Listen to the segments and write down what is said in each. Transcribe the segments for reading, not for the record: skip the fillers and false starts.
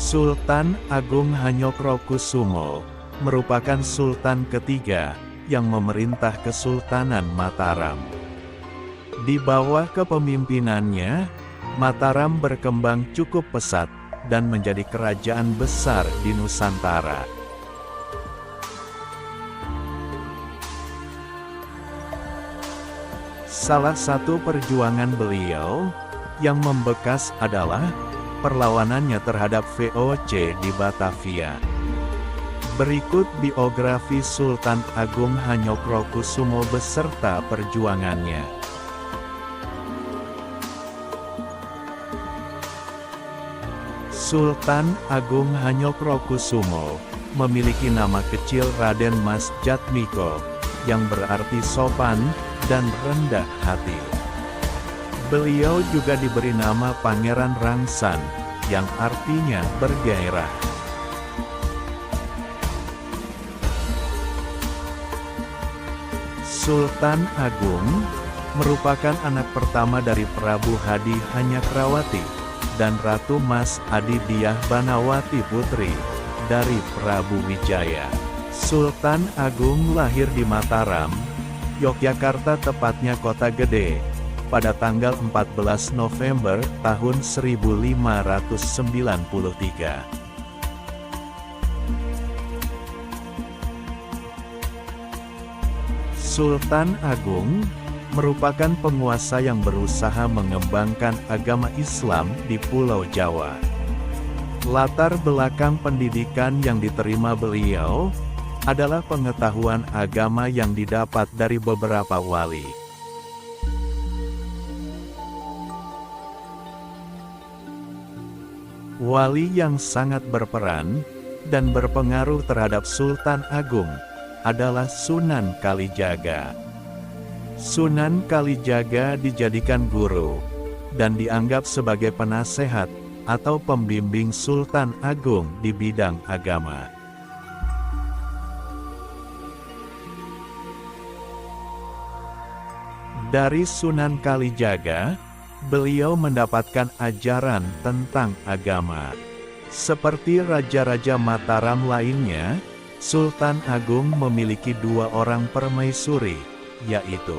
Sultan Agung Hanyokrokusumo merupakan sultan ketiga yang memerintah Kesultanan Mataram. Di bawah kepemimpinannya, Mataram berkembang cukup pesat dan menjadi kerajaan besar di Nusantara. Salah satu perjuangan beliau yang membekas adalah perlawanannya terhadap VOC di Batavia. Berikut biografi Sultan Agung Hanyokrokusumo beserta perjuangannya. Sultan Agung Hanyokrokusumo memiliki nama kecil Raden Mas Jatmiko, yang berarti sopan dan rendah hati. Beliau juga diberi nama Pangeran Rangsan, yang artinya bergairah. Sultan Agung merupakan anak pertama dari Prabu Hadi Hanyakrawati dan Ratu Mas Adidiah Banawati Putri dari Prabu Wijaya. Sultan Agung lahir di Mataram, Yogyakarta, tepatnya Kota Gede, pada tanggal 14 November tahun 1593. Sultan Agung merupakan penguasa yang berusaha mengembangkan agama Islam di Pulau Jawa. Latar belakang pendidikan yang diterima beliau adalah pengetahuan agama yang didapat dari beberapa wali. Wali yang sangat berperan dan berpengaruh terhadap Sultan Agung adalah Sunan Kalijaga. Sunan Kalijaga dijadikan guru dan dianggap sebagai penasehat atau pembimbing Sultan Agung di bidang agama. Dari Sunan Kalijaga, beliau mendapatkan ajaran tentang agama. Seperti raja-raja Mataram lainnya, Sultan Agung memiliki dua orang permaisuri, yaitu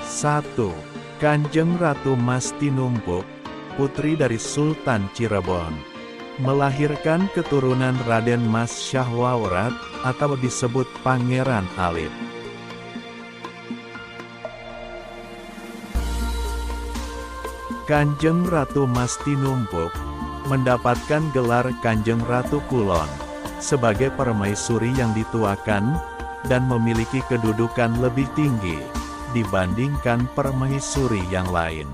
satu, Kanjeng Ratu Mas Tinumpuk, putri dari Sultan Cirebon, melahirkan keturunan Raden Mas Syahwarat atau disebut Pangeran Alit. Kanjeng Ratu Mas Tinumpuk mendapatkan gelar Kanjeng Ratu Kulon sebagai permaisuri yang dituakan dan memiliki kedudukan lebih tinggi dibandingkan permaisuri yang lain.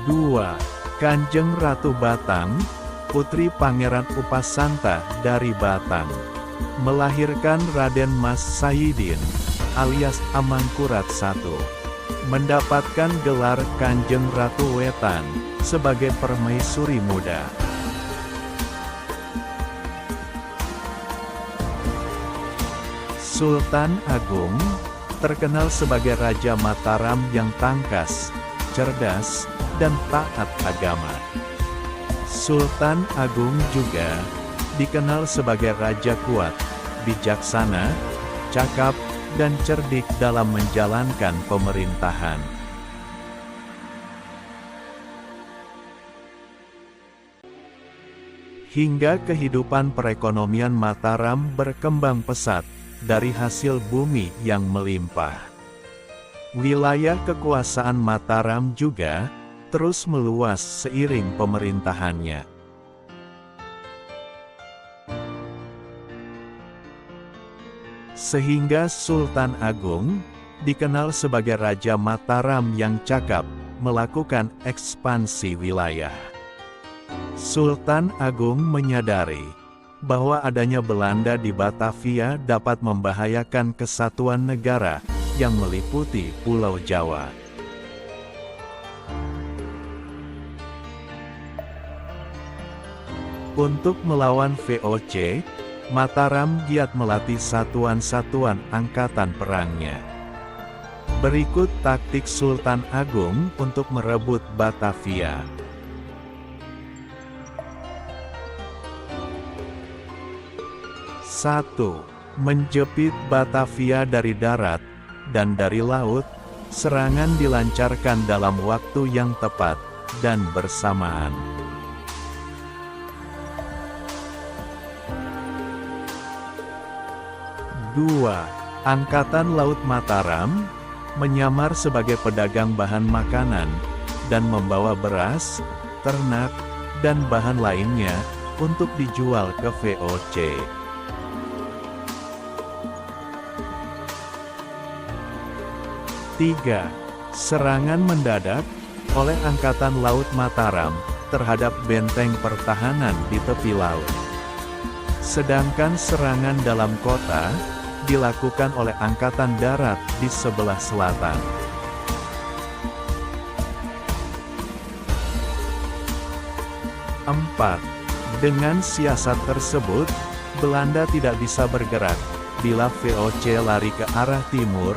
Dua, Kanjeng Ratu Batang, putri Pangeran Upasanta dari Batang, melahirkan Raden Mas Saidin alias Amangkurat I, mendapatkan gelar Kanjeng Ratu Wetan sebagai permaisuri muda. Sultan Agung terkenal sebagai Raja Mataram yang tangkas, cerdas, dan taat agama. Sultan Agung juga dikenal sebagai raja kuat, bijaksana, cakap, dan cerdik dalam menjalankan pemerintahan. Hingga kehidupan perekonomian Mataram berkembang pesat dari hasil bumi yang melimpah. Wilayah kekuasaan Mataram juga terus meluas seiring pemerintahannya. Sehingga Sultan Agung dikenal sebagai Raja Mataram yang cakap melakukan ekspansi wilayah. Sultan Agung menyadari bahwa adanya Belanda di Batavia dapat membahayakan kesatuan negara yang meliputi Pulau Jawa. Untuk melawan VOC, Mataram giat melatih satuan-satuan angkatan perangnya. Berikut taktik Sultan Agung untuk merebut Batavia. 1. Menjepit Batavia dari darat dan dari laut. Serangan dilancarkan dalam waktu yang tepat dan bersamaan. 2. Angkatan Laut Mataram menyamar sebagai pedagang bahan makanan dan membawa beras, ternak, dan bahan lainnya untuk dijual ke VOC. 3. Serangan mendadak oleh Angkatan Laut Mataram terhadap benteng pertahanan di tepi laut. Sedangkan serangan dalam kota dilakukan oleh Angkatan Darat di sebelah selatan. 4. Dengan siasat tersebut, Belanda tidak bisa bergerak bila VOC lari ke arah timur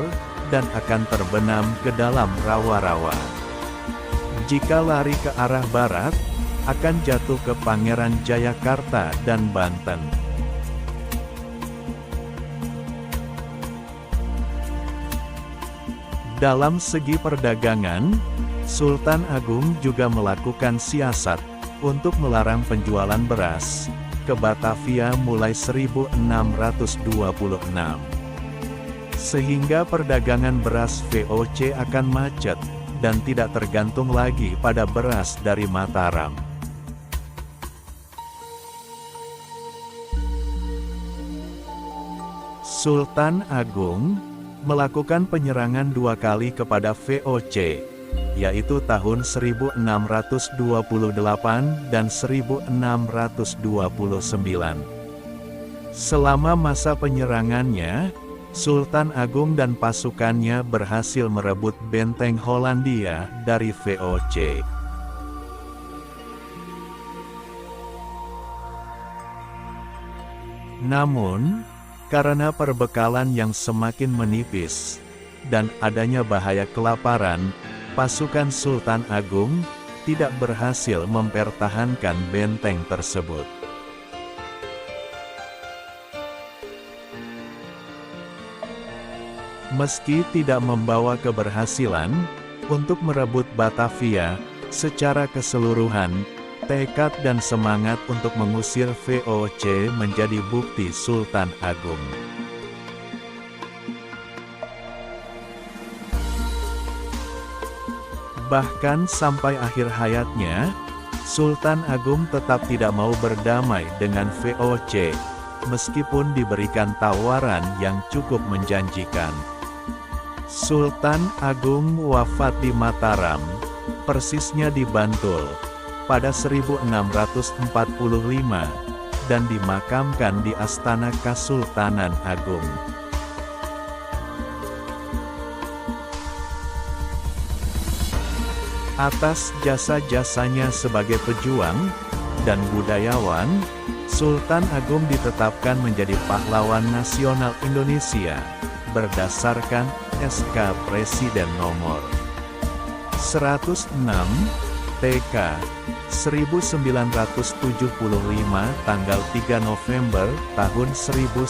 dan akan terbenam ke dalam rawa-rawa. Jika lari ke arah barat, akan jatuh ke Pangeran Jayakarta dan Banten. Dalam segi perdagangan, Sultan Agung juga melakukan siasat untuk melarang penjualan beras ke Batavia mulai 1626. Sehingga perdagangan beras VOC akan macet dan tidak tergantung lagi pada beras dari Mataram. Sultan Agung melakukan penyerangan 2 kali kepada VOC, yaitu tahun 1628 dan 1629. Selama masa penyerangannya, Sultan Agung dan pasukannya berhasil merebut benteng Hollandia dari VOC. Namun, karena perbekalan yang semakin menipis dan adanya bahaya kelaparan, pasukan Sultan Agung tidak berhasil mempertahankan benteng tersebut. Meski tidak membawa keberhasilan untuk merebut Batavia secara keseluruhan, tekad dan semangat untuk mengusir VOC menjadi bukti Sultan Agung. Bahkan sampai akhir hayatnya, Sultan Agung tetap tidak mau berdamai dengan VOC, meskipun diberikan tawaran yang cukup menjanjikan. Sultan Agung wafat di Mataram, persisnya di Bantul, pada 1645, dan dimakamkan di Astana Kasultanan Agung. Atas jasa-jasanya sebagai pejuang dan budayawan, Sultan Agung ditetapkan menjadi pahlawan nasional Indonesia berdasarkan SK Presiden nomor 106 TK 1975 tanggal 3 November tahun 1975.